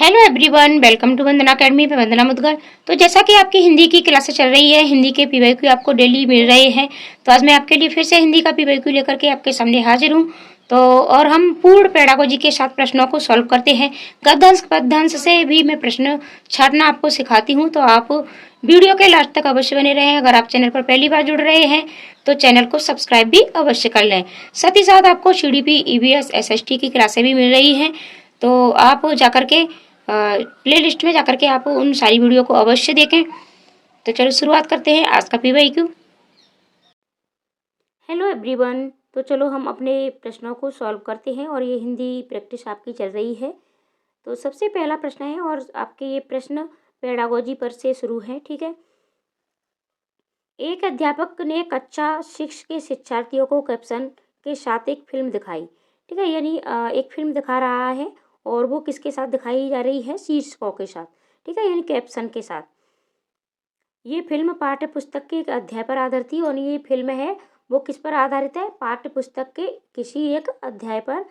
Hello everyone, welcome to Vandana academy पे वंदना मुदगल। तो जैसा कि आपकी हिंदी की क्लासेस चल रही है, हिंदी के पीवाईक्यू आपको डेली मिल रहे हैं। तो आज मैं आपके लिए फिर से हिंदी का पीवाईक्यू लेकर के आपके सामने हाजिर हूँ। तो और हम पूर्ण पेडागोजी के साथ प्रश्नों को सॉल्व करते हैं। गद्यांश पद्यांश से भी मैं प्रश्न छाटना आपको सिखाती हूँ, तो आप वीडियो के लास्ट तक अवश्य बने रहें। अगर आप चैनल पर पहली बार जुड़ रहे हैं तो चैनल को सब्सक्राइब भी अवश्य कर लें। साथ ही साथ आपको CDP, EVS, SST की क्लासें भी मिल रही हैं, तो आप जाकर के प्ले लिस्ट में जाकर के आप उन सारी वीडियो को अवश्य देखें। तो चलो शुरुआत करते हैं आज का पीवाईक्यू। हेलो एवरीवन, तो चलो हम अपने प्रश्नों को सॉल्व करते हैं और ये हिंदी प्रैक्टिस आपकी चल रही है। तो सबसे पहला प्रश्न है और आपके ये प्रश्न पेडागोजी पर से शुरू है, ठीक है। एक अध्यापक ने कक्षा 6 के शिक्षार्थियों को कैप्शन के साथ एक फिल्म दिखाई, ठीक है। यानी एक फिल्म दिखा रहा है और वो किसके साथ दिखाई जा रही है? शीर्षकों के साथ, ठीक है, यानी कैप्शन के साथ। ये फिल्म पाठ्य पुस्तक के एक अध्याय पर आधारित थी और ये फिल्म है वो किस पर आधारित है? पाठ्य पुस्तक के किसी एक अध्याय पर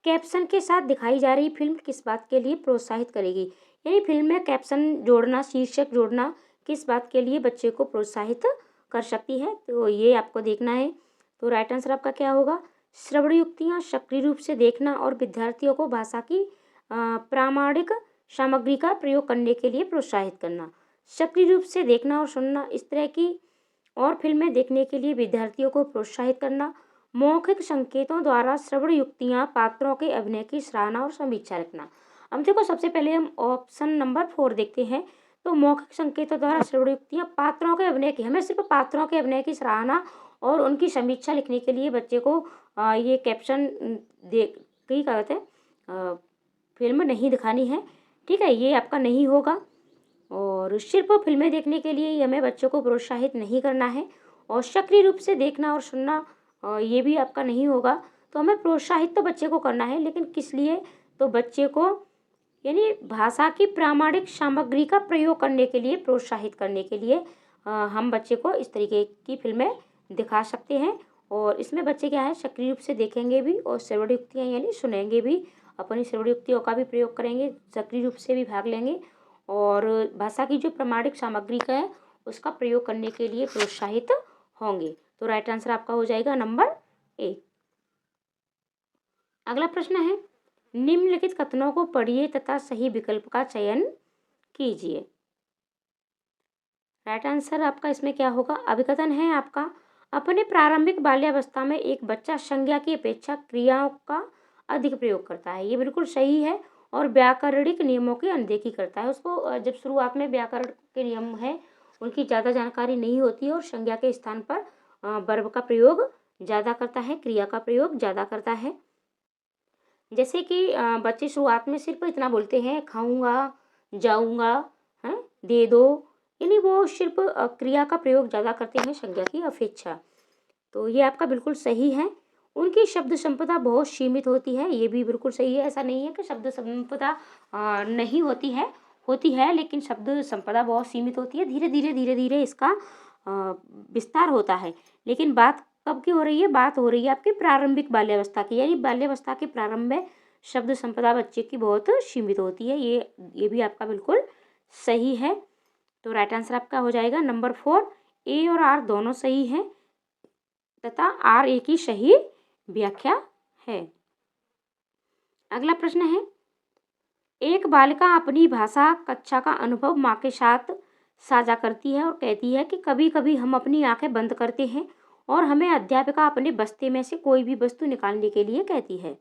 कैप्शन के साथ दिखाई जा रही फिल्म किस बात के लिए प्रोत्साहित करेगी? यानी फिल्म में कैप्शन जोड़ना, शीर्षक जोड़ना किस बात के लिए बच्चे को प्रोत्साहित कर सकती है? तो ये आपको देखना है। तो राइट आंसर आपका क्या होगा? श्रवण युक्तियाँ सक्रिय रूप से देखना और विद्यार्थियों को भाषा की प्रामाणिक सामग्री का प्रयोग करने के लिए प्रोत्साहित करना। सक्रिय रूप से देखना और सुनना, इस तरह की और फिल्में देखने के लिए विद्यार्थियों को प्रोत्साहित करना। मौखिक संकेतों द्वारा श्रवण युक्तियाँ पात्रों के अभिनय की सराहना और समीक्षा रखना। अब देखो, सबसे पहले हम ऑप्शन नंबर 4 देखते हैं। तो मौखिक संकेतों द्वारा श्रवण युक्तियाँ पात्रों के अभिनय की, हमें सिर्फ पात्रों के अभिनय की सराहना और उनकी समीक्षा लिखने के लिए बच्चे को ये कैप्शन देख की क्या कहते हैं फिल्म नहीं दिखानी है, ठीक है। ये आपका नहीं होगा। और सिर्फ फिल्में देखने के लिए हमें बच्चों को प्रोत्साहित नहीं करना है। और सक्रिय रूप से देखना और सुनना ये भी आपका नहीं होगा। तो हमें प्रोत्साहित तो बच्चे को करना है, लेकिन किस लिए? तो बच्चे को यानी भाषा की प्रामाणिक सामग्री का प्रयोग करने के लिए, प्रोत्साहित करने के लिए हम बच्चे को इस तरीके की फिल्में दिखा सकते हैं। और इसमें बच्चे क्या है, सक्रिय रूप से देखेंगे भी और श्रवण युक्तियाँ यानी सुनेंगे भी, अपनी श्रवण युक्तियों का भी प्रयोग करेंगे, सक्रिय रूप से भी भाग लेंगे और भाषा की जो प्रामाणिक सामग्री का है उसका प्रयोग करने के लिए प्रोत्साहित होंगे। तो राइट आंसर आपका हो जाएगा नंबर 1। अगला प्रश्न है, निम्नलिखित कथनों को पढ़िए तथा सही विकल्प का चयन कीजिए। राइट आंसर आपका इसमें क्या होगा? अभिकथन है आपका, अपने प्रारंभिक बाल्यावस्था में एक बच्चा संज्ञा की अपेक्षा क्रियाओं का अधिक प्रयोग करता है। ये बिल्कुल सही है। और व्याकरणिक नियमों की अनदेखी करता है। उसको जब शुरुआत में व्याकरण के नियम है उनकी ज़्यादा जानकारी नहीं होती है और संज्ञा के स्थान पर वर्ब का प्रयोग ज़्यादा करता है, क्रिया का प्रयोग ज़्यादा करता है। जैसे कि बच्चे शुरुआत में सिर्फ इतना बोलते हैं, खाऊंगा, जाऊंगा, हैं, दे दो, यानी वो सिर्फ क्रिया का प्रयोग ज़्यादा करते हैं संज्ञा की अपेक्षा। तो ये आपका बिल्कुल सही है। उनकी शब्द संपदा बहुत सीमित होती है, ये भी बिल्कुल सही है। ऐसा नहीं है कि शब्द संपदा नहीं होती है, लेकिन शब्द संपदा बहुत सीमित होती है। धीरे धीरे इसका विस्तार होता है। लेकिन बात कब की हो रही है? बात हो रही है आपकी प्रारंभिक बाल्यावस्था की, यानी बाल्यावस्था के प्रारंभ में शब्द संपदा बच्चे की बहुत सीमित होती है। ये भी आपका बिल्कुल सही है। तो राइट आंसर आपका हो जाएगा नंबर 4। ए और आर दोनों सही हैं तथा आर ए की सही व्याख्या है। अगला प्रश्न है, एक बालिका अपनी भाषा कक्षा का अनुभव माँ के साथ साझा करती है और कहती है कि कभी कभी हम अपनी आंखें बंद करते हैं और हमें अध्यापिका अपने बस्ते में से कोई भी वस्तु निकालने के लिए कहती है।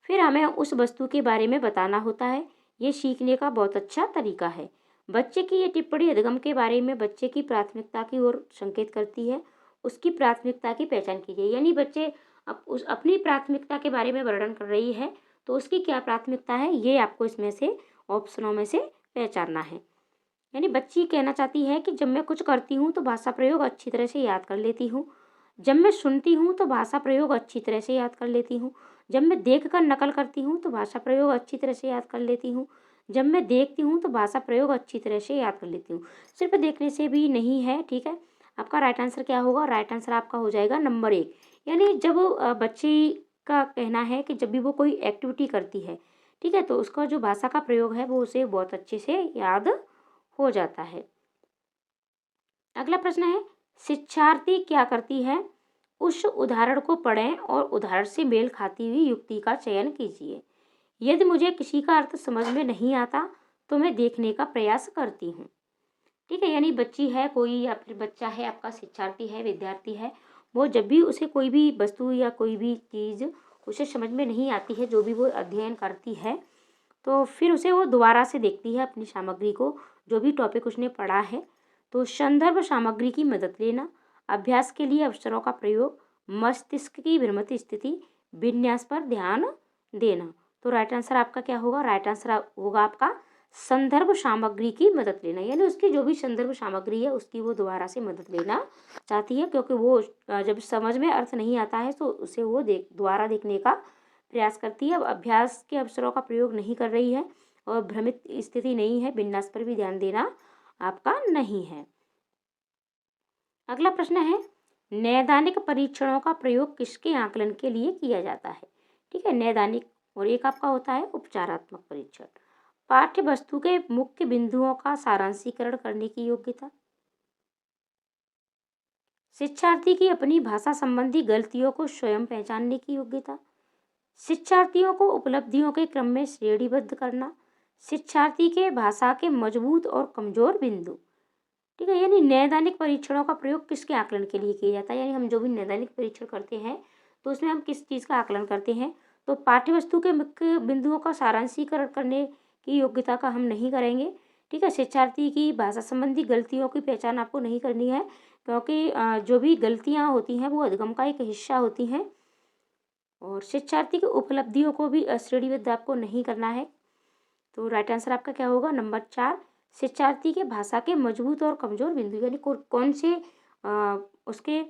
फिर हमें उस वस्तु के बारे में बताना होता है। ये सीखने का बहुत अच्छा तरीका है। बच्चे की ये टिप्पणी उद्गम के बारे में बच्चे की प्राथमिकता की ओर संकेत करती है। उसकी प्राथमिकता की पहचान कीजिए। यानी बच्चे अपनी प्राथमिकता के बारे में वर्णन कर रही है, तो उसकी क्या प्राथमिकता है ये आपको इसमें से ऑप्शनों में से पहचानना है। यानी बच्ची कहना चाहती है कि जब मैं कुछ करती हूँ तो भाषा प्रयोग अच्छी तरह से याद कर लेती हूँ, जब मैं सुनती हूँ तो भाषा प्रयोग अच्छी तरह से याद कर लेती हूँ, जब मैं देख कर नकल करती हूँ तो भाषा प्रयोग अच्छी तरह से याद कर लेती हूँ, जब मैं देखती हूँ तो भाषा प्रयोग अच्छी तरह से याद कर लेती हूँ। सिर्फ देखने से भी नहीं है, ठीक है। आपका राइट आंसर क्या होगा? राइट आंसर आपका हो जाएगा नंबर 1। यानी जब बच्ची का कहना है कि जब भी वो कोई एक्टिविटी करती है, ठीक है, तो उसका जो भाषा का प्रयोग है वो उसे बहुत अच्छे से याद हो जाता है। अगला प्रश्न है, शिक्षार्थी क्या करती है? उस उदाहरण को पढ़ें और उदाहरण से मेल खाती हुई युक्ति का चयन कीजिए। यदि मुझे किसी का अर्थ समझ में नहीं आता तो मैं देखने का प्रयास करती हूँ। ठीक है, यानी बच्ची है कोई या फिर बच्चा है आपका, शिक्षार्थी है, विद्यार्थी है, वो जब भी उसे कोई भी वस्तु या कोई भी चीज़ उसे समझ में नहीं आती है, जो भी वो अध्ययन करती है, तो फिर उसे वो दोबारा से देखती है अपनी सामग्री को, जो भी टॉपिक उसने पढ़ा है। तो संदर्भ सामग्री की मदद लेना, अभ्यास के लिए अवसरों का प्रयोग, मस्तिष्क की भ्रमित स्थिति, विन्यास पर ध्यान देना। तो राइट आंसर आपका क्या होगा? राइट आंसर होगा आपका संदर्भ सामग्री की मदद लेना, यानी उसकी जो भी संदर्भ सामग्री है उसकी वो दोबारा से मदद लेना चाहती है, क्योंकि वो जब समझ में अर्थ नहीं आता है तो उसे वो दोबारा देखने का प्रयास करती है। अब अभ्यास के अवसरों का प्रयोग नहीं कर रही है और भ्रमित स्थिति नहीं है, विन्यास पर भी ध्यान देना आपका नहीं है। अगला प्रश्न है, नैदानिक परीक्षणों का प्रयोग किसके आकलन के लिए किया जाता है? ठीक है, नैदानिक और एक आपका होता है उपचारात्मक परीक्षण। पाठ्य वस्तु के मुख्य बिंदुओं का सारांशीकरण करने की योग्यता, शिक्षार्थी की अपनी भाषा संबंधी गलतियों को स्वयं पहचानने की योग्यता, शिक्षार्थियों को उपलब्धियों के क्रम में श्रेणीबद्ध करना, शिक्षार्थी के भाषा के मजबूत और कमजोर बिंदु। ठीक है, यानी नैदानिक परीक्षणों का प्रयोग किसके आकलन के लिए किया जाता है? यानी हम जो भी नैदानिक परीक्षण करते हैं तो उसमें हम किस चीज़ का आकलन करते हैं? तो पाठ्य वस्तु के मुख्य बिंदुओं का सारांशीकरण करने की योग्यता का हम नहीं करेंगे। ठीक है, शिक्षार्थी की भाषा संबंधी गलतियों की पहचान आपको नहीं करनी है, क्योंकि जो भी गलतियाँ होती हैं वो अधिगम का एक हिस्सा होती हैं। और शिक्षार्थी की उपलब्धियों को भी श्रेणीबद्ध आपको नहीं करना है। तो राइट आंसर आपका क्या होगा? नंबर 4, शिक्षार्थी के भाषा के मजबूत और कमजोर बिंदु, यानी कौन से उसके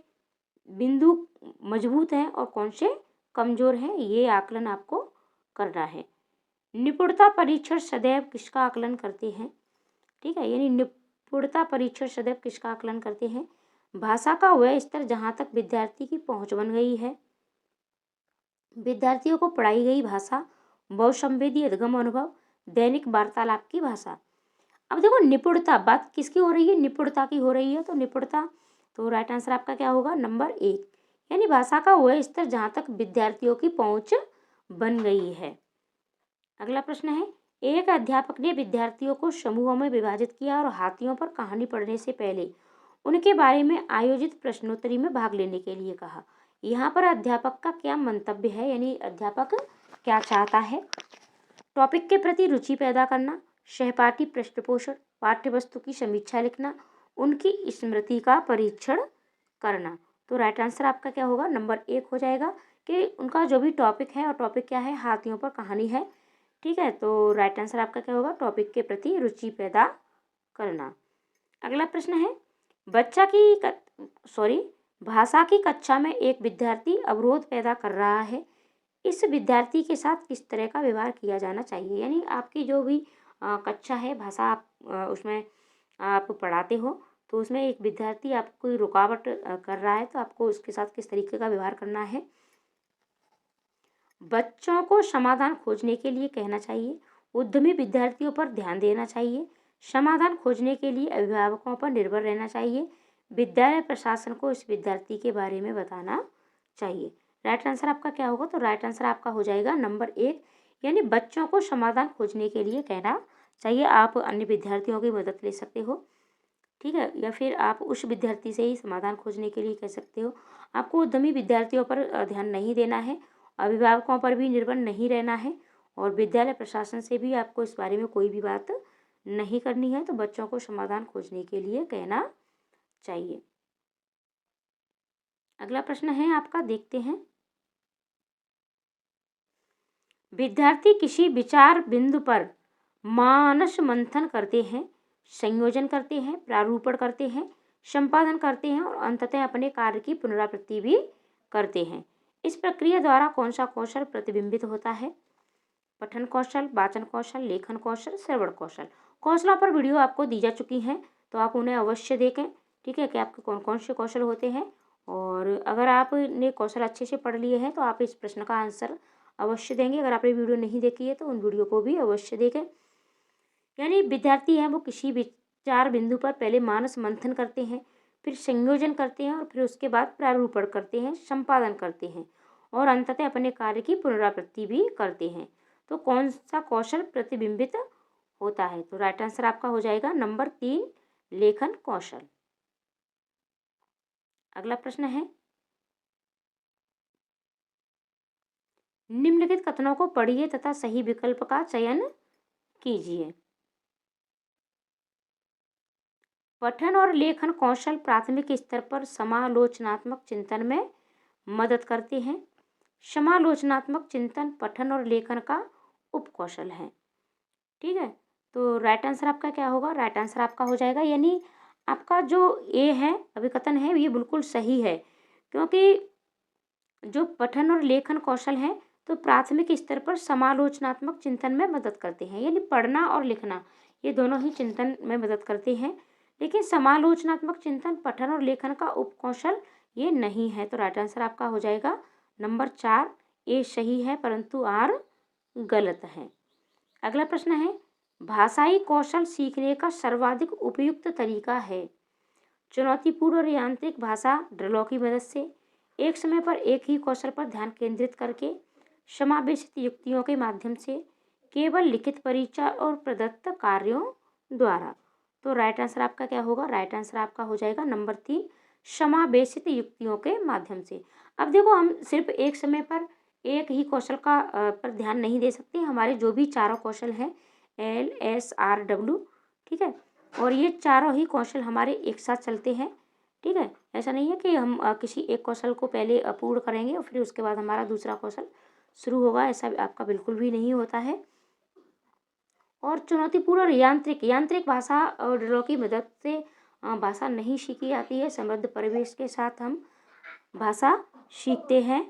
बिंदु मजबूत हैं और कौन से कमजोर हैं, ये आकलन आपको करना है। निपुणता परीक्षण सदैव किसका आकलन करते हैं? ठीक है, यानी निपुणता परीक्षण सदैव किसका आकलन करते हैं? भाषा का वह स्तर जहाँ तक विद्यार्थी की पहुँच बन गई है, विद्यार्थियों को पढ़ाई गई भाषा, बहुसंवेदी अधिगम अनुभव, दैनिक वार्तालाप की भाषा। अब देखो निपुणता, बात किसकी हो रही है? निपुणता की हो रही है। तो निपुणता, तो राइट आंसर आपका क्या होगा? नंबर 1, यानी भाषा का वह स्तर जहाँ तक विद्यार्थियों की पहुँच बन गई है। अगला प्रश्न है, एक अध्यापक ने विद्यार्थियों को समूहों में विभाजित किया और हाथियों पर कहानी पढ़ने से पहले उनके बारे में आयोजित प्रश्नोत्तरी में भाग लेने के लिए कहा। यहाँ पर अध्यापक का क्या मंतव्य है, यानी अध्यापक क्या चाहता है? टॉपिक के प्रति रुचि पैदा करना, सहपाठी पृष्ठपोषण, पाठ्य वस्तु की समीक्षा लिखना, उनकी स्मृति का परीक्षण करना। तो राइट आंसर आपका क्या होगा? नंबर 1 हो जाएगा कि उनका जो भी टॉपिक है, और टॉपिक क्या है? हाथियों पर कहानी है। ठीक है, तो राइट आंसर आपका क्या होगा? टॉपिक के प्रति रुचि पैदा करना। अगला प्रश्न है, भाषा की कक्षा में एक विद्यार्थी अवरोध पैदा कर रहा है, इस विद्यार्थी के साथ किस तरह का व्यवहार किया जाना चाहिए? यानी आपकी जो भी कक्षा है, भाषा आप उसमें आप पढ़ाते हो, तो उसमें एक विद्यार्थी आपको कोई रुकावट कर रहा है, तो आपको उसके साथ किस तरीके का व्यवहार करना है? बच्चों को समाधान खोजने के लिए कहना चाहिए, उद्यमी विद्यार्थियों पर ध्यान देना चाहिए, समाधान खोजने के लिए अभिभावकों पर निर्भर रहना चाहिए, विद्यालय प्रशासन को इस विद्यार्थी के बारे में बताना चाहिए। राइट आंसर आपका क्या होगा? तो राइट आंसर आपका हो जाएगा नंबर 1, यानी बच्चों को समाधान खोजने के लिए कहना चाहिए। आप अन्य विद्यार्थियों की मदद ले सकते हो, ठीक है, या फिर आप उस विद्यार्थी से ही समाधान खोजने के लिए कह सकते हो। आपको उद्यमी विद्यार्थियों पर ध्यान नहीं देना है, अभिभावकों पर भी निर्भर नहीं रहना है, और विद्यालय प्रशासन से भी आपको इस बारे में कोई भी बात नहीं करनी है। तो बच्चों को समाधान खोजने के लिए कहना चाहिए। अगला प्रश्न है आपका, देखते हैं। विद्यार्थी किसी विचार बिंदु पर मानस मंथन करते हैं, संयोजन करते हैं, प्रारूपण करते हैं, संपादन करते हैं और अंततः अपने कार्य की पुनरावृत्ति भी करते हैं। इस प्रक्रिया द्वारा कौन सा कौशल प्रतिबिंबित होता है? पठन कौशल, वाचन कौशल, लेखन कौशल, श्रवण कौशल। कौशलों पर वीडियो आपको दी जा चुकी हैं, तो आप उन्हें अवश्य देखें। ठीक है, कि आपके कौन कौन से कौशल होते हैं, और अगर आपने कौशल अच्छे से पढ़ लिए हैं तो आप इस प्रश्न का आंसर अवश्य देंगे। अगर आपने वीडियो नहीं देखी है तो उन वीडियो को भी अवश्य देखें। यानी विद्यार्थी है वो किसी विचार बिंदु पर पहले मानस मंथन करते हैं, फिर संयोजन करते हैं और फिर उसके बाद प्रारूपण करते हैं, संपादन करते हैं और अंततः अपने कार्य की पुनरावृत्ति भी करते हैं। तो कौन सा कौशल प्रतिबिंबित होता है? तो राइट आंसर आपका हो जाएगा नंबर 3, लेखन कौशल। अगला प्रश्न है, निम्नलिखित कथनों को पढ़िए तथा सही विकल्प का चयन कीजिए। पठन और लेखन कौशल प्राथमिक स्तर पर समालोचनात्मक चिंतन में मदद करते हैं। समालोचनात्मक चिंतन पठन और लेखन का उपकौशल है। ठीक है, तो राइट आंसर आपका क्या होगा? राइट आंसर आपका हो जाएगा, यानी आपका जो ए है अभिकथन है ये बिल्कुल सही है, क्योंकि जो पठन और लेखन कौशल है तो प्राथमिक स्तर पर समालोचनात्मक चिंतन में मदद करते हैं, यानी पढ़ना और लिखना ये दोनों ही चिंतन में मदद करते हैं। लेकिन समालोचनात्मक चिंतन पठन और लेखन का उपकौशल ये नहीं है। तो राइट आंसर आपका हो जाएगा नंबर 4, ए सही है परंतु आर गलत है। अगला प्रश्न है, भाषाई कौशल सीखने का सर्वाधिक उपयुक्त तरीका है। चुनौतीपूर्ण और यांत्रिक भाषा ड्रिलों की मदद से, एक समय पर एक ही कौशल पर ध्यान केंद्रित करके, समावेशित युक्तियों के माध्यम से, केवल लिखित परीक्षा और प्रदत्त कार्यों द्वारा। तो राइट आंसर आपका क्या होगा? राइट आंसर आपका हो जाएगा नंबर 3, समावेशित युक्तियों के माध्यम से। अब देखो, हम सिर्फ एक समय पर एक ही कौशल का पर ध्यान नहीं दे सकते। हमारे जो भी चारों कौशल हैं LSRW, ठीक है, और ये चारों ही कौशल हमारे एक साथ चलते हैं। ठीक है, ऐसा नहीं है कि हम किसी एक कौशल को पहले पूर्ण करेंगे और फिर उसके बाद हमारा दूसरा कौशल शुरू होगा, ऐसा आपका बिल्कुल भी नहीं होता है। और चुनौतीपूर्ण और यांत्रिक भाषा और ड्रिलों की मदद से भाषा नहीं सीखी जाती है, समृद्ध परिवेश के साथ हम भाषा सीखते हैं।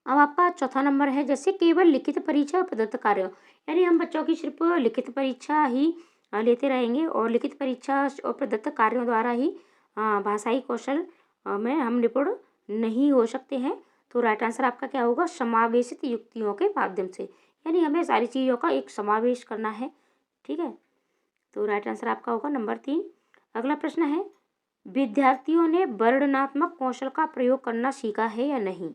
अब आपका चौथा नंबर है, जैसे केवल लिखित परीक्षा और प्रदत्त कार्य, यानी हम बच्चों की सिर्फ लिखित परीक्षा ही लेते रहेंगे और लिखित परीक्षा और प्रदत्त कार्यों द्वारा ही भाषाई कौशल में हम निपुण नहीं हो सकते हैं। तो राइट आंसर आपका क्या होगा? समावेशित युक्तियों के माध्यम से, यानी हमें सारी चीज़ों का एक समावेश करना है। ठीक है, तो राइट आंसर आपका होगा नंबर 3। अगला प्रश्न है, विद्यार्थियों ने वर्णनात्मक कौशल का प्रयोग करना सीखा है या नहीं?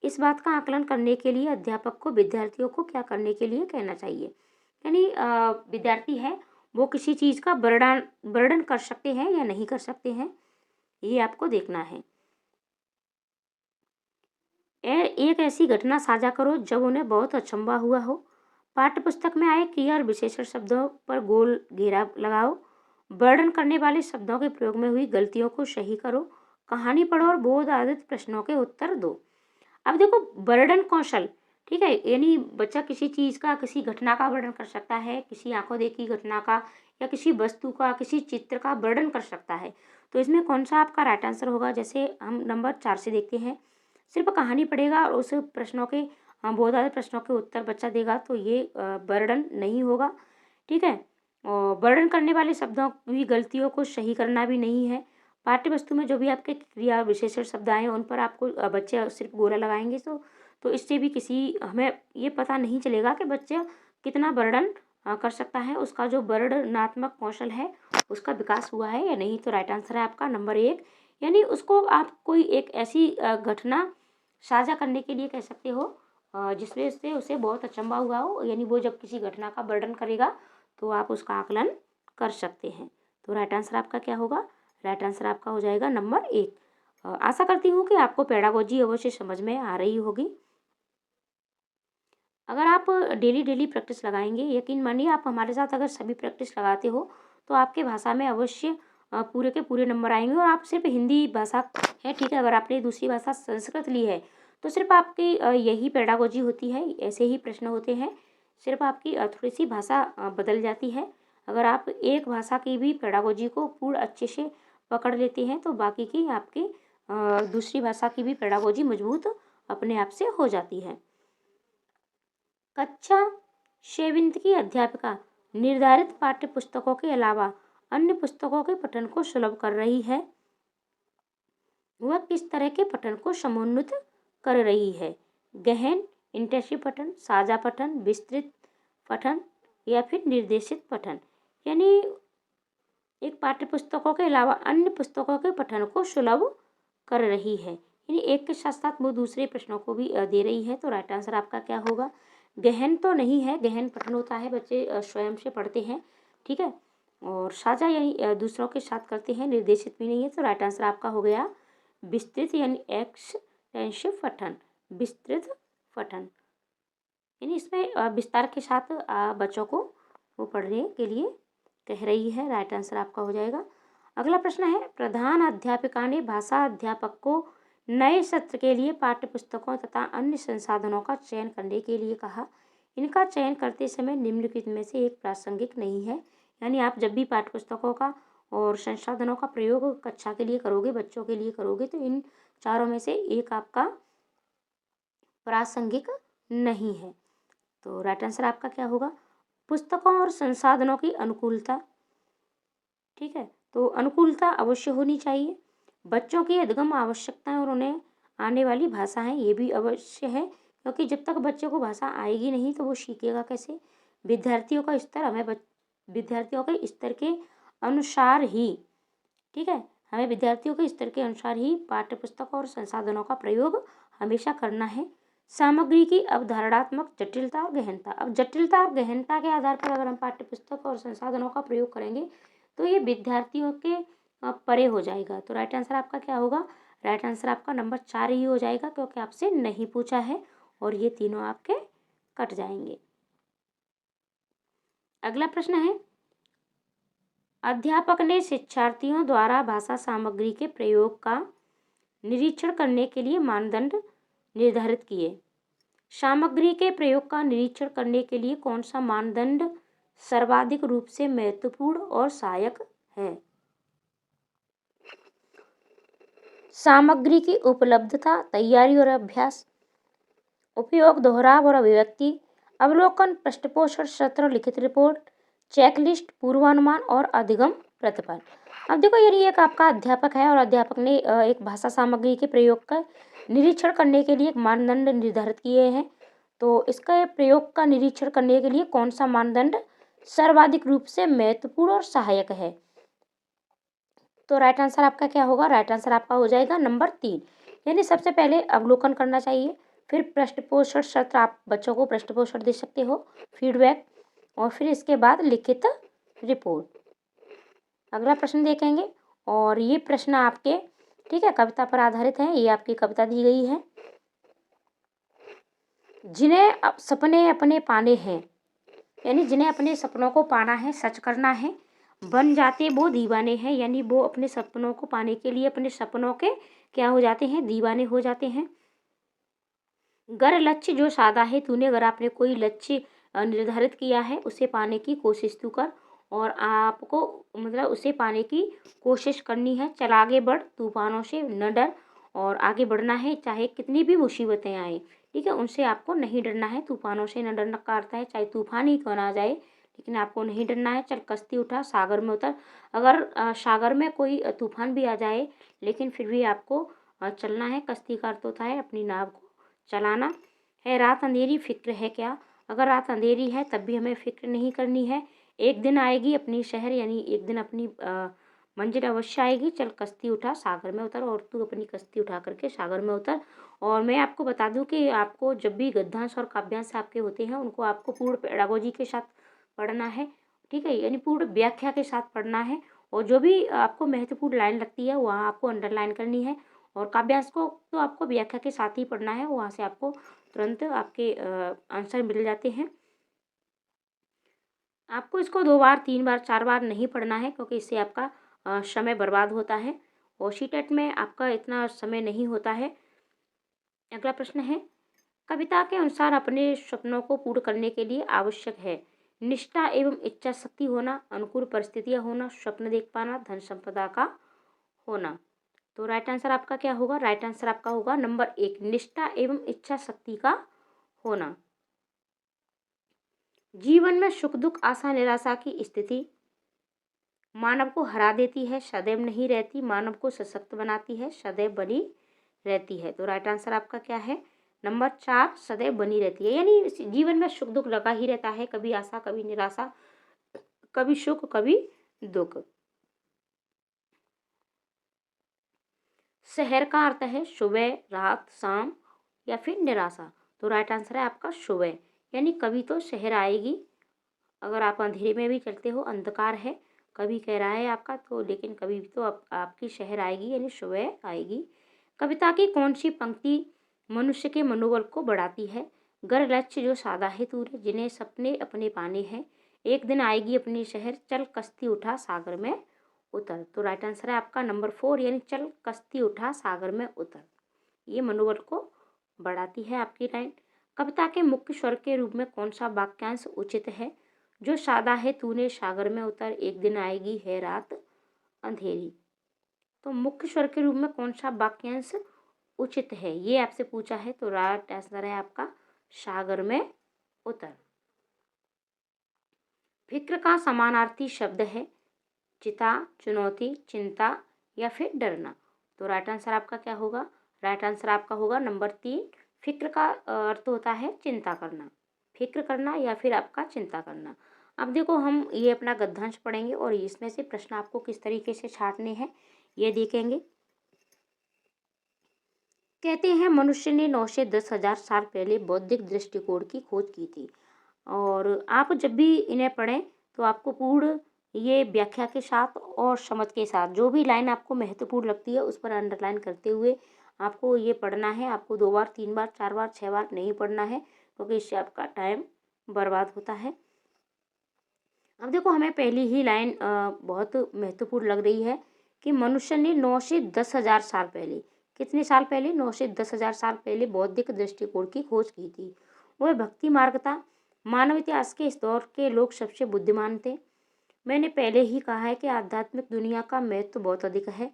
इस बात का आकलन करने के लिए अध्यापक को विद्यार्थियों को क्या करने के लिए कहना चाहिए? यानी विद्यार्थी है वो किसी चीज़ का वर्णन कर सकते हैं या नहीं कर सकते हैं, ये आपको देखना है। एक ऐसी घटना साझा करो जब उन्हें बहुत अचंभा हुआ हो। पाठ्यपुस्तक में आए क्रिया और विशेषण शब्दों पर गोल घेरा लगाओ। वर्णन करने वाले शब्दों के प्रयोग में हुई गलतियों को सही करो। कहानी पढ़ो और बोध आधारित प्रश्नों के उत्तर दो। अब देखो, वर्णन कौशल, ठीक है, यानी बच्चा किसी चीज़ का, किसी घटना का वर्णन कर सकता है, किसी आंखों देखी घटना का या किसी वस्तु का, किसी चित्र का वर्णन कर सकता है। तो इसमें कौन सा आपका राइट आंसर होगा? जैसे हम नंबर 4 से देखते हैं, सिर्फ कहानी पढ़ेगा और उस प्रश्नों के बहुत सारे प्रश्नों के उत्तर बच्चा देगा, तो ये वर्णन नहीं होगा। ठीक है, और वर्णन करने वाले शब्दों की गलतियों को सही करना भी नहीं है। पाठ्य वस्तु में जो भी आपके क्रिया विशेषण शब्द आए उन पर आपको बच्चे सिर्फ गोला लगाएंगे, तो इससे भी हमें ये पता नहीं चलेगा कि बच्चा कितना वर्णन कर सकता है, उसका जो वर्णनात्मक कौशल है उसका विकास हुआ है या नहीं। तो राइट आंसर है आपका नंबर 1, यानी उसको आप कोई एक ऐसी घटना साझा करने के लिए कह सकते हो जिसमें से उसे बहुत अचंभा हुआ हो, यानी वो जब किसी घटना का वर्णन करेगा तो आप उसका आकलन कर सकते हैं। तो राइट आंसर आपका क्या होगा? राइट आंसर आपका हो जाएगा नंबर 1। आशा करती हूँ कि आपको पेडागोजी अवश्य समझ में आ रही होगी। अगर आप डेली प्रैक्टिस लगाएंगे, यकीन मानिए आप हमारे साथ अगर सभी प्रैक्टिस लगाते हो तो आपके भाषा में अवश्य पूरे के पूरे नंबर आएंगे। और आप सिर्फ हिंदी भाषा है, ठीक है, अगर आपने दूसरी भाषा संस्कृत ली है तो सिर्फ आपकी यही पेडागोजी होती है, ऐसे ही प्रश्न होते हैं, सिर्फ आपकी थोड़ी सी भाषा बदल जाती है। अगर आप एक भाषा की भी पेडागोजी को पूर्ण अच्छे से पकड़ लेते हैं तो बाकी की आपकी दूसरी भाषा की भी पेडागोजी मजबूत अपने आप से हो जाती है। कक्षा 7वीं की अध्यापिका निर्धारित पाठ्य पुस्तकों के अलावा अन्य पुस्तकों के पठन को सुलभ कर रही है। वह किस तरह के पठन को समुन्नत कर रही है? गहन इंटेंसिव पठन, साझा पठन, विस्तृत पठन या फिर निर्देशित पठन। यानी एक पाठ्य पुस्तकों के अलावा अन्य पुस्तकों के पठन को सुलभ कर रही है। यानी एक के साथ साथ वो दूसरे प्रश्नों को भी दे रही है। तो राइट आंसर आपका क्या होगा? गहन तो नहीं है, गहन पठन होता है बच्चे स्वयं से पढ़ते हैं, ठीक है। और साझा यानी दूसरों के साथ करते हैं, निर्देशित भी नहीं है। तो राइट आंसर आपका हो गया विस्तृत यानी एक्सटेंसिव पठन, विस्तृत पठन। यानी इसमें विस्तार के साथ बच्चों को वो पढ़ने के लिए कह रही है। राइट आंसर आपका हो जाएगा। अगला प्रश्न है, प्रधान अध्यापिका ने भाषा अध्यापक को नए सत्र के लिए पाठ्य पुस्तकों तथा अन्य संसाधनों का चयन करने के लिए कहा। इनका चयन करते समय निम्नलिखित में से एक प्रासंगिक नहीं है। यानी आप जब भी पाठ्य पुस्तकों का और संसाधनों का प्रयोग कक्षा के लिए करोगे, बच्चों के लिए करोगे, तो इन चारों में से एक आपका प्रासंगिक नहीं है। तो राइट आंसर आपका क्या होगा? पुस्तकों और संसाधनों की अनुकूलता, ठीक है। तो अनुकूलता अवश्य होनी चाहिए। बच्चों की अधगम आवश्यकताएं और उन्हें आने वाली भाषा है, ये भी अवश्य है, क्योंकि जब तक बच्चे को भाषा आएगी नहीं तो वो सीखेगा कैसे? विद्यार्थियों का स्तर विद्यार्थियों के स्तर के अनुसार ही, ठीक है, हमें विद्यार्थियों के स्तर के अनुसार ही पाठ्य पुस्तक और संसाधनों का प्रयोग हमेशा करना है। सामग्री की अवधारणात्मक जटिलता और गहनता। अब जटिलता और गहनता के आधार पर अगर हम पाठ्य पुस्तक और संसाधनों का प्रयोग करेंगे तो ये विद्यार्थियों के परे हो जाएगा। तो राइट आंसर आपका क्या होगा? राइट आंसर आपका नंबर 4 ही हो जाएगा, क्योंकि आपसे नहीं पूछा है और ये तीनों आपके कट जाएंगे। अगला प्रश्न है, अध्यापक ने शिक्षार्थियों द्वारा भाषा सामग्री के प्रयोग का निरीक्षण करने के लिए मानदंड निर्धारित किए। सामग्री के प्रयोग का निरीक्षण करने के लिए कौन सा मानदंड सर्वाधिक रूप से महत्वपूर्ण और सहायक है? सामग्री की उपलब्धता, तैयारी और अभ्यास, उपयोग, दोहराव और अभिव्यक्ति, अवलोकन, पृष्ठपोषण सत्र, लिखित रिपोर्ट, चेकलिस्ट, पूर्वानुमान और अधिगम प्रतिफल। अब देखो, यदि एक आपका अध्यापक है और अध्यापक ने एक भाषा सामग्री के प्रयोग का निरीक्षण करने के लिए एक मानदंड निर्धारित किए हैं, तो इसका प्रयोग का निरीक्षण करने के लिए कौन सा मानदंड सर्वाधिक रूप से महत्वपूर्ण और सहायक है? तो राइट आंसर आपका क्या होगा? राइट आंसर आपका हो जाएगा नंबर 3। यानी सबसे पहले अवलोकन करना चाहिए, फिर पृष्ठपोषण सत्र, आप बच्चों को पृष्ठपोषण दे सकते हो, फीडबैक, और फिर इसके बाद लिखित रिपोर्ट। अगला प्रश्न देखेंगे, और ये प्रश्न आपके, ठीक है, कविता पर आधारित है। ये आपकी कविता दी गई है। जिन्हें सपने अपने पाने हैं, यानी जिन्हें अपने सपनों को पाना है, सच करना है, बन जाते वो दीवाने हैं। यानी वो अपने सपनों को पाने के लिए अपने सपनों के क्या हो जाते हैं? दीवाने हो जाते हैं। गर लक्ष्य जो साधा है तूने, अगर आपने कोई लक्ष्य निर्धारित किया है, उसे पाने की कोशिश तू कर, और आपको मतलब उसे पाने की कोशिश करनी है। चल आगे बढ़, तूफानों से न डर, और आगे बढ़ना है चाहे कितनी भी मुसीबतें आए, ठीक है, उनसे आपको नहीं डरना है। तूफानों से न डरना का अर्थ है चाहे तूफान ही क्यों ना आ जाए, लेकिन आपको नहीं डरना है। चल कश्ती उठा, सागर में उतर। अगर सागर में कोई तूफान भी आ जाए, लेकिन फिर भी आपको चलना है। कश्ती का अर्थ होता है अपनी नाव को चलाना है। रात अंधेरी फिक्र है क्या? अगर रात अंधेरी है तब भी हमें फिक्र नहीं करनी है। एक दिन आएगी अपनी शहर, यानी एक दिन अपनी मंजिल अवश्य आएगी। चल कश्ती उठा, सागर में उतर, और तू अपनी कश्ती उठा करके सागर में उतर। और मैं आपको बता दूं कि आपको जब भी गद्यांश और काव्यांश आपके होते हैं, उनको आपको पूर्ण पेडागोजी के साथ पढ़ना है, ठीक है, यानी पूर्ण व्याख्या के साथ पढ़ना है। और जो भी आपको महत्वपूर्ण लाइन लगती है वहाँ आपको अंडरलाइन करनी है। और काव्यांश को तो आपको व्याख्या के साथ ही पढ़ना है, वहाँ से आपको तुरंत आपके आंसर मिल जाते हैं। आपको इसको 2 बार, 3 बार, 4 बार नहीं पढ़ना है, क्योंकि इससे आपका समय बर्बाद होता है, और सीटेट में आपका इतना समय नहीं होता है। अगला प्रश्न है, कविता के अनुसार अपने सपनों को पूर्ण करने के लिए आवश्यक है निष्ठा एवं इच्छा शक्ति होना, अनुकूल परिस्थितियां होना, स्वप्न देख पाना, धन संपदा का होना। तो राइट आंसर आपका क्या होगा? राइट आंसर आपका होगा नंबर 1, निष्ठा एवं इच्छा शक्ति का होना। जीवन में सुख दुख, आशा निराशा की स्थिति मानव को हरा देती है, सदैव नहीं रहती। मानव को सशक्त बनाती है, सदैव बनी रहती है। तो राइट आंसर आपका क्या है? नंबर 4 सदैव बनी रहती है, यानी जीवन में सुख दुख लगा ही रहता है, कभी आशा कभी निराशा, कभी सुख कभी दुख। शहर का अर्थ है सुबह, रात, शाम या फिर निराशा। तो राइट आंसर है आपका सुबह, यानी कभी तो शहर आएगी, अगर आप अंधेरे में भी चलते हो, अंधकार है, कभी कह रहा है आपका, तो लेकिन कभी भी तो आपकी शहर आएगी, यानी सुबह आएगी। कविता की कौन सी पंक्ति मनुष्य के मनोबल को बढ़ाती है? गर लक्ष्य जो सादा है तूरे, जिन्हें सपने अपने पाने हैं, एक दिन आएगी अपनी शहर, चल कश्ती उठा सागर में उतर। तो राइट आंसर है आपका नंबर 4, यानी चल कश्ती उठा सागर में उतर। ये मनोबल को बढ़ाती है आपकी लाइन। कविता के मुख्य स्वर के रूप में कौन सा वाक्यांश उचित है? जो सादा है तूने सागर में उतर, एक दिन आएगी है रात अंधेरी। तो मुख्य स्वर के रूप में कौन सा वाक्यांश उचित है, ये आपसे पूछा है, तो राइट आंसर है आपका सागर में उतर। फिक्र का समानार्थी शब्द है चिता, चुनौती, चिंता या फिर डरना। तो राइट आंसर आपका क्या होगा? राइट आंसर आपका होगा नंबर 3। फिक्र का अर्थ होता है चिंता करना, फिक्र करना या फिर आपका चिंता करना। अब देखो हम ये अपना गद्यांश पढ़ेंगे और इसमें से प्रश्न आपको किस तरीके से छांटने हैं ये देखेंगे। कहते हैं मनुष्य ने 9 से 10,000 साल पहले बौद्धिक दृष्टिकोण की खोज की थी। और आप जब भी इन्हें पढ़ें तो आपको पूर्ण ये व्याख्या के साथ और समझ के साथ जो भी लाइन आपको महत्वपूर्ण लगती है उस पर अंडरलाइन करते हुए आपको ये पढ़ना है। आपको 2 बार 3 बार 4 बार 6 बार नहीं पढ़ना है, क्योंकि इससे आपका टाइम बर्बाद होता है। अब देखो हमें पहली ही लाइन बहुत महत्वपूर्ण लग रही है कि मनुष्य ने 9 से 10,000 साल पहले, कितने साल पहले? 9 से 10,000 साल पहले बौद्धिक दृष्टिकोण की खोज की थी। वह भक्ति मार्ग था। मानव इतिहास के इस दौर के लोग सबसे बुद्धिमान थे। मैंने पहले ही कहा है कि आध्यात्मिक दुनिया का महत्व बहुत अधिक है,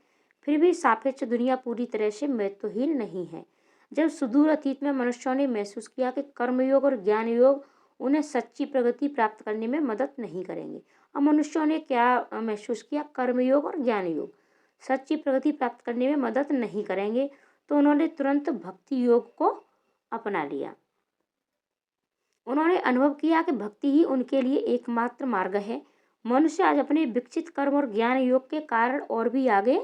फिर भी सापेक्ष दुनिया पूरी तरह से महत्वहीन नहीं है। जब सुदूर अतीत में मनुष्यों ने महसूस किया कि कर्मयोग और ज्ञान योग उन्हें सच्ची प्रगति प्राप्त करने में मदद नहीं करेंगे। अब मनुष्यों ने क्या महसूस किया? कर्मयोग और ज्ञान योग सच्ची प्रगति प्राप्त करने में मदद नहीं करेंगे, तो उन्होंने तुरंत भक्ति योग को अपना लिया। उन्होंने अनुभव किया कि भक्ति ही उनके लिए एकमात्र मार्ग है। मनुष्य आज अपने विकसित कर्म और ज्ञान योग के कारण और भी आगे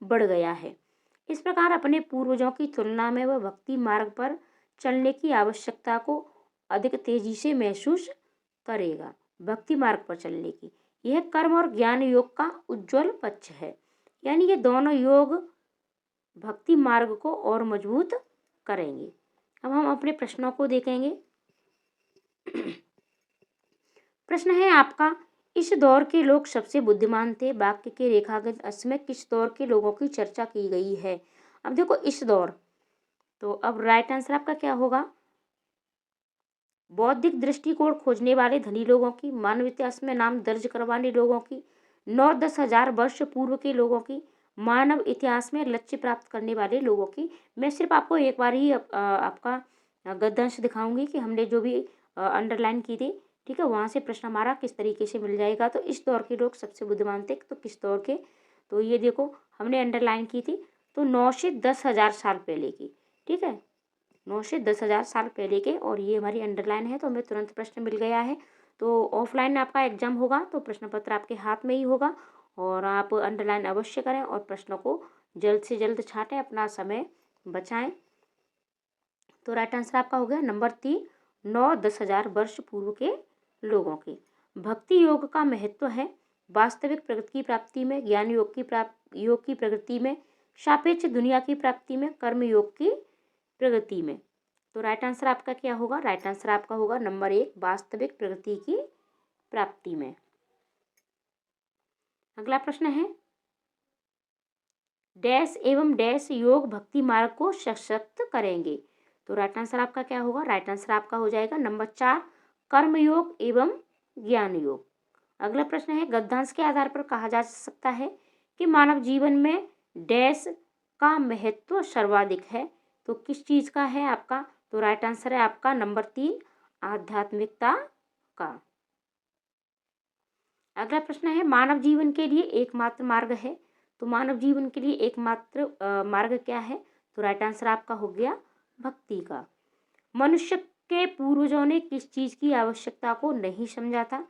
बढ़ गया है। इस प्रकार अपने पूर्वजों की तुलना में वह भक्ति मार्ग पर चलने की आवश्यकता को अधिक तेजी से महसूस करेगा। भक्ति मार्ग पर चलने की, यह कर्म और ज्ञान योग का उज्जवल पक्ष है, यानी ये दोनों योग भक्ति मार्ग को और मजबूत करेंगे। अब हम अपने प्रश्नों को देखेंगे। प्रश्न है आपका, इस दौर के लोग सबसे बुद्धिमान थे। वाक्य के रेखागत अंश में किस दौर के लोगों की चर्चा की गई है? अब देखो इस दौर, तो अब राइट आंसर आपका क्या होगा? बौद्धिक दृष्टिकोण खोजने वाले धनी लोगों की, मानव इतिहास में नाम दर्ज करवाने लोगों की, 9-10 हजार वर्ष पूर्व के लोगों की, मानव इतिहास में लक्ष्य प्राप्त करने वाले लोगों की। मैं सिर्फ आपको एक बार ही आपका गद्यांश दिखाऊंगी कि हमने जो भी अंडरलाइन की थी, ठीक है, वहाँ से प्रश्न हमारा किस तरीके से मिल जाएगा। तो इस दौर के लोग सबसे बुद्धिमान थे, तो किस दौर के? तो ये देखो हमने अंडरलाइन की थी, तो 9 से 10,000 साल पहले की, ठीक है, 9 से 10,000 साल पहले के, और ये हमारी अंडरलाइन है, तो हमें तुरंत प्रश्न मिल गया है। तो ऑफलाइन आपका एग्जाम होगा तो प्रश्न पत्र आपके हाथ में ही होगा, और आप अंडरलाइन अवश्य करें और प्रश्नों को जल्द से जल्द छाटें, अपना समय बचाएं। तो राइट आंसर आपका हो गया नंबर 3, 9-10 हजार वर्ष पूर्व के लोगों की। भक्ति योग का महत्व है वास्तविक प्रगति की प्राप्ति में, ज्ञान योग की प्रगति में, सापेक्ष दुनिया की प्राप्ति में, कर्म योग की प्रगति में। तो राइट आंसर आपका क्या होगा? राइट आंसर आपका होगा नंबर 1, वास्तविक प्रगति की प्राप्ति में। अगला प्रश्न है, डैश एवं डैश योग भक्ति मार्ग को सशक्त करेंगे। तो राइट आंसर आपका क्या होगा? राइट आंसर आपका हो जाएगा नंबर 4, कर्म योग एवं ज्ञान योग। अगला प्रश्न है, गद्यांश के आधार पर कहा जा सकता है कि मानव जीवन में डैश का महत्व सर्वाधिक है। तो किस चीज का है आपका? तो राइट आंसर है आपका नंबर 3, आध्यात्मिकता का। अगला प्रश्न है, मानव जीवन के लिए एकमात्र मार्ग है। तो मानव जीवन के लिए एकमात्र मार्ग क्या है? तो राइट आंसर आपका हो गया भक्ति का। मनुष्य के पूर्वजों ने किस चीज़ की आवश्यकता को नहीं समझा था?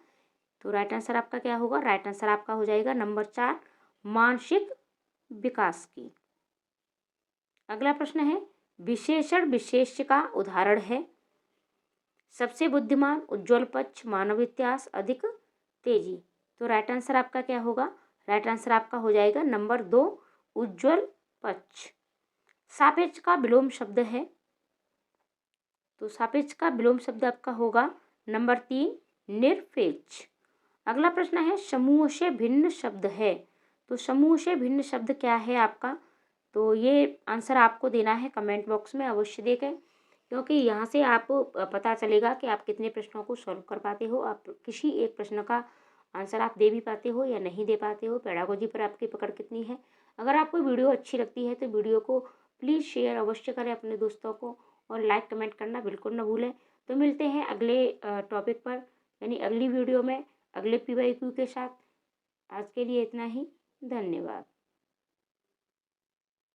तो राइट आंसर आपका क्या होगा? राइट आंसर आपका हो जाएगा नंबर 4, मानसिक विकास की। अगला प्रश्न है, विशेषण विशेष्य का उदाहरण है। सबसे बुद्धिमान, उज्ज्वल पक्ष, मानव इतिहास, अधिक तेजी। तो राइट आंसर आपका क्या होगा? राइट आंसर आपका हो जाएगा नंबर 2, उज्ज्वल पक्ष। सापेक्ष का विलोम शब्द है, तो सापेक्ष का विलोम शब्द आपका होगा नंबर 3, निरपेक्ष। अगला प्रश्न है, समूह से भिन्न शब्द है। तो समूह से भिन्न शब्द क्या है आपका? तो ये आंसर आपको देना है कमेंट बॉक्स में, अवश्य देखें, क्योंकि यहाँ से आप पता चलेगा कि आप कितने प्रश्नों को सॉल्व कर पाते हो, आप किसी एक प्रश्न का आंसर आप दे भी पाते हो या नहीं दे पाते हो, पेडागोजी पर आपकी पकड़ कितनी है। अगर आपको वीडियो अच्छी लगती है तो वीडियो को प्लीज़ शेयर अवश्य करें अपने दोस्तों को, और लाइक कमेंट करना बिल्कुल न भूलें। तो मिलते हैं अगले टॉपिक पर, यानी अगली वीडियो में अगले PYQ के साथ। आज के लिए इतना ही, धन्यवाद।